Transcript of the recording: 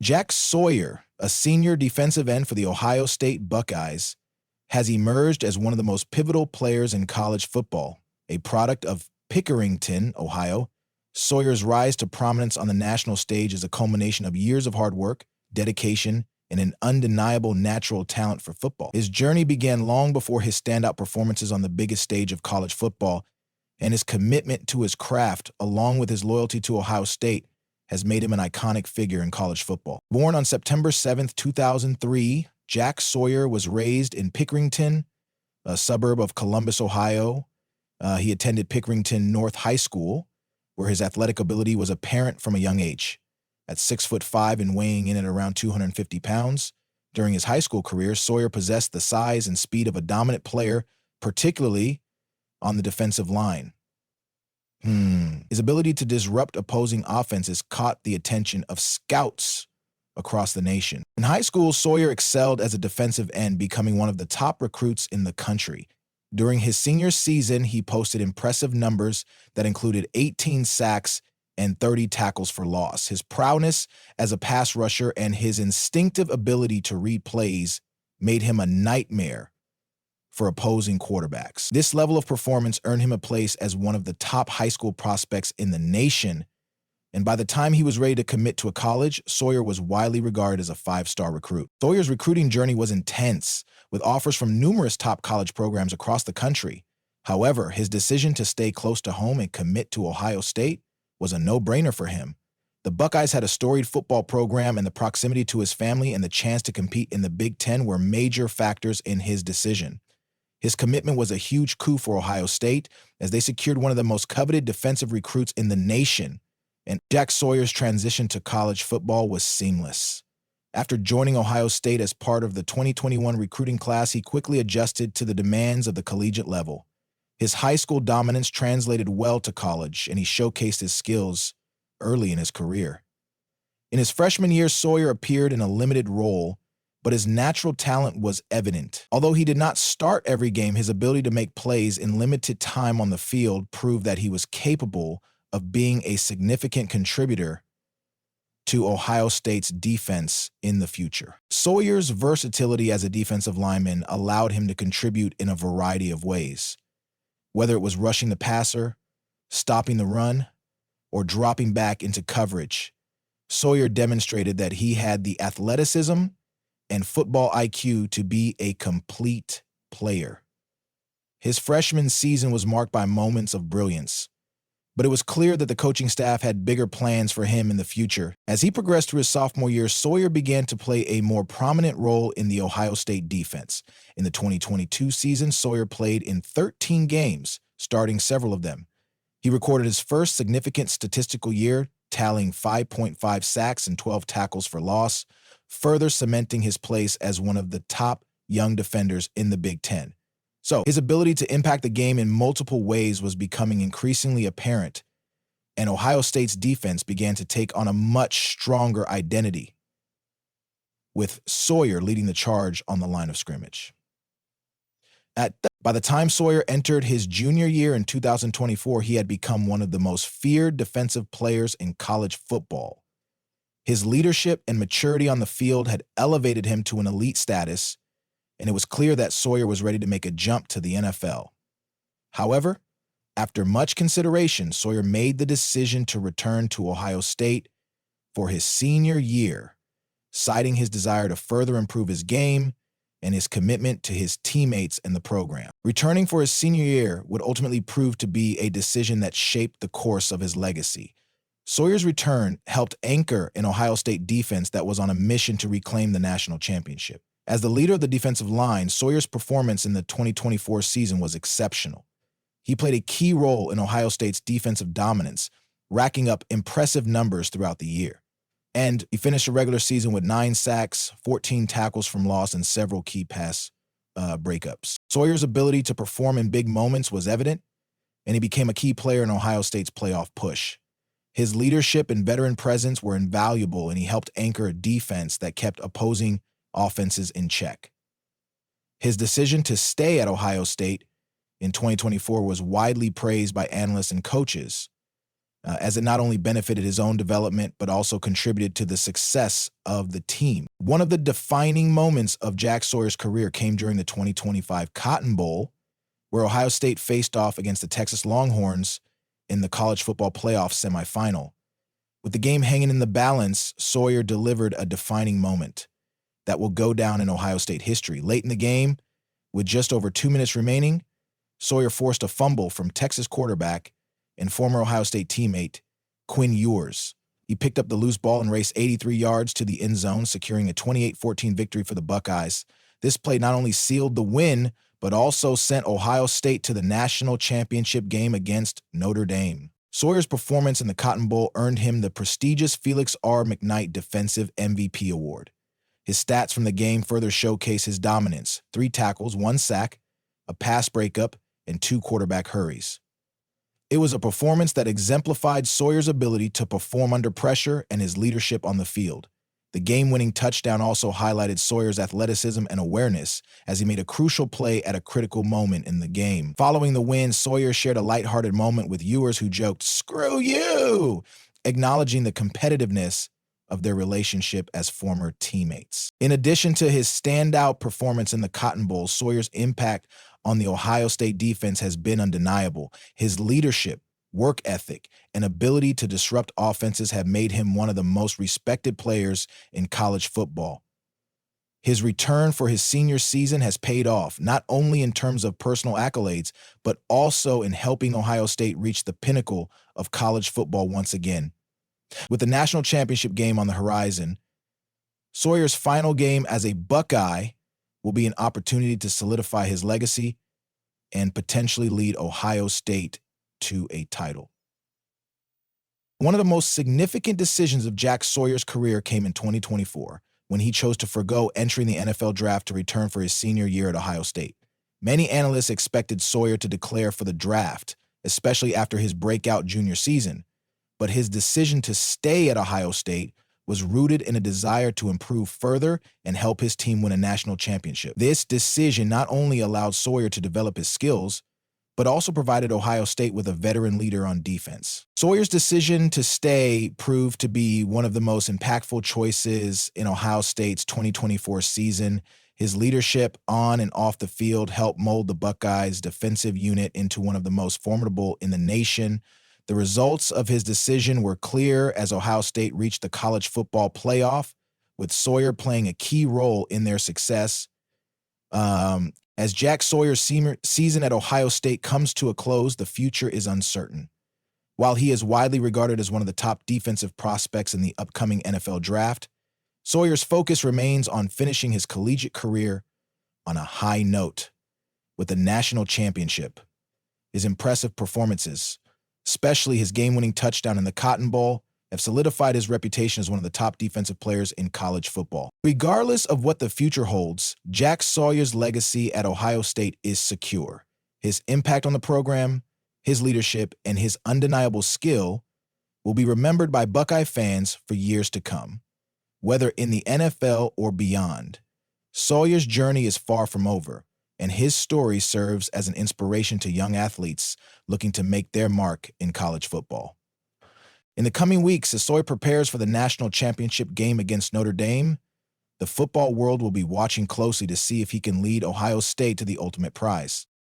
Jack Sawyer, a senior defensive end for the Ohio State Buckeyes, has emerged as one of the most pivotal players in college football. A product of Pickerington, Ohio, Sawyer's rise to prominence on the national stage is a culmination of years of hard work, dedication, and an undeniable natural talent for football. His journey began long before his standout performances on the biggest stage of college football, and his commitment to his craft, along with his loyalty to Ohio State, has made him an iconic figure in college football. Born on September 7th, 2003, Jack Sawyer was raised in Pickerington, a suburb of Columbus, Ohio. He attended Pickerington North High School, where his athletic ability was apparent from a young age. At 6'5" and weighing in at around 250 pounds, during his high school career, Sawyer possessed the size and speed of a dominant player, particularly on the defensive line. His ability to disrupt opposing offenses caught the attention of scouts across the nation. In high school, Sawyer excelled as a defensive end, becoming one of the top recruits in the country. During his senior season, he posted impressive numbers that included 18 sacks and 30 tackles for loss. His prowess as a pass rusher and his instinctive ability to read plays made him a nightmare for opposing quarterbacks. This level of performance earned him a place as one of the top high school prospects in the nation, and by the time he was ready to commit to a college, Sawyer was widely regarded as a five-star recruit. Sawyer's recruiting journey was intense, with offers from numerous top college programs across the country. However, his decision to stay close to home and commit to Ohio State was a no-brainer for him. The Buckeyes had a storied football program, and the proximity to his family and the chance to compete in the Big Ten were major factors in his decision. His commitment was a huge coup for Ohio State, as they secured one of the most coveted defensive recruits in the nation, and Jack Sawyer's transition to college football was seamless. After joining Ohio State as part of the 2021 recruiting class, he quickly adjusted to the demands of the collegiate level. His high school dominance translated well to college, and he showcased his skills early in his career. In his freshman year, Sawyer appeared in a limited role, but his natural talent was evident. Although he did not start every game, his ability to make plays in limited time on the field proved that he was capable of being a significant contributor to Ohio State's defense in the future. Sawyer's versatility as a defensive lineman allowed him to contribute in a variety of ways. Whether it was rushing the passer, stopping the run, or dropping back into coverage, Sawyer demonstrated that he had the athleticism and football IQ to be a complete player. His freshman season was marked by moments of brilliance, but it was clear that the coaching staff had bigger plans for him in the future. As he progressed through his sophomore year, Sawyer began to play a more prominent role in the Ohio State defense. In the 2022 season, Sawyer played in 13 games, starting several of them. He recorded his first significant statistical year, tallying 5.5 sacks and 12 tackles for loss, further cementing his place as one of the top young defenders in the Big Ten. So, his ability to impact the game in multiple ways was becoming increasingly apparent, and Ohio State's defense began to take on a much stronger identity, with Sawyer leading the charge on the line of scrimmage. By the time Sawyer entered his junior year in 2024, he had become one of the most feared defensive players in college football. His leadership and maturity on the field had elevated him to an elite status, and it was clear that Sawyer was ready to make a jump to the NFL. However, after much consideration, Sawyer made the decision to return to Ohio State for his senior year, citing his desire to further improve his game and his commitment to his teammates and the program. Returning for his senior year would ultimately prove to be a decision that shaped the course of his legacy. Sawyer's return helped anchor an Ohio State defense that was on a mission to reclaim the national championship. As the leader of the defensive line, Sawyer's performance in the 2024 season was exceptional. He played a key role in Ohio State's defensive dominance, racking up impressive numbers throughout the year. And he finished the regular season with 9 sacks, 14 tackles from loss, and several key pass breakups. Sawyer's ability to perform in big moments was evident, and he became a key player in Ohio State's playoff push. His leadership and veteran presence were invaluable, and he helped anchor a defense that kept opposing offenses in check. His decision to stay at Ohio State in 2024 was widely praised by analysts and coaches. as it not only benefited his own development, but also contributed to the success of the team. One of the defining moments of Jack Sawyer's career came during the 2025 Cotton Bowl, where Ohio State faced off against the Texas Longhorns in the college football playoff semifinal. With the game hanging in the balance, Sawyer delivered a defining moment that will go down in Ohio State history. Late in the game, with just over 2 minutes remaining, Sawyer forced a fumble from Texas quarterback and former Ohio State teammate Quinn Ewers. He picked up the loose ball and raced 83 yards to the end zone, securing a 28-14 victory for the Buckeyes. This play not only sealed the win, but also sent Ohio State to the national championship game against Notre Dame. Sawyer's performance in the Cotton Bowl earned him the prestigious Felix R. McKnight Defensive MVP Award. His stats from the game further showcase his dominance: 3 tackles, 1 sack, a pass breakup, and 2 quarterback hurries. It was a performance that exemplified Sawyer's ability to perform under pressure and his leadership on the field. The game-winning touchdown also highlighted Sawyer's athleticism and awareness as he made a crucial play at a critical moment in the game. Following the win, Sawyer shared a lighthearted moment with Ewers, who joked, "Screw you," acknowledging the competitiveness of their relationship as former teammates. In addition to his standout performance in the Cotton Bowl, Sawyer's impact on the Ohio State defense has been undeniable. His leadership, work ethic, and ability to disrupt offenses have made him one of the most respected players in college football. His return for his senior season has paid off, not only in terms of personal accolades, but also in helping Ohio State reach the pinnacle of college football once again. With the national championship game on the horizon, Sawyer's final game as a Buckeye will be an opportunity to solidify his legacy and potentially lead Ohio State to a title. One of the most significant decisions of Jack Sawyer's career came in 2024, when he chose to forgo entering the NFL draft to return for his senior year at Ohio State. Many analysts expected Sawyer to declare for the draft, especially after his breakout junior season, but his decision to stay at Ohio State was rooted in a desire to improve further and help his team win a national championship. This decision not only allowed Sawyer to develop his skills, but also provided Ohio State with a veteran leader on defense. Sawyer's decision to stay proved to be one of the most impactful choices in Ohio State's 2024 season. His leadership on and off the field helped mold the Buckeyes' defensive unit into one of the most formidable in the nation. The results of his decision were clear as Ohio State reached the college football playoff, with Sawyer playing a key role in their success. As Jack Sawyer's season at Ohio State comes to a close, the future is uncertain. While he is widely regarded as one of the top defensive prospects in the upcoming NFL draft, Sawyer's focus remains on finishing his collegiate career on a high note with a national championship. His impressive performances, especially his game-winning touchdown in the Cotton Bowl, have solidified his reputation as one of the top defensive players in college football. Regardless of what the future holds, Jack Sawyer's legacy at Ohio State is secure. His impact on the program, his leadership, and his undeniable skill will be remembered by Buckeye fans for years to come. Whether in the NFL or beyond, Sawyer's journey is far from over, and his story serves as an inspiration to young athletes looking to make their mark in college football. In the coming weeks, as Sawyer prepares for the national championship game against Notre Dame, the football world will be watching closely to see if he can lead Ohio State to the ultimate prize.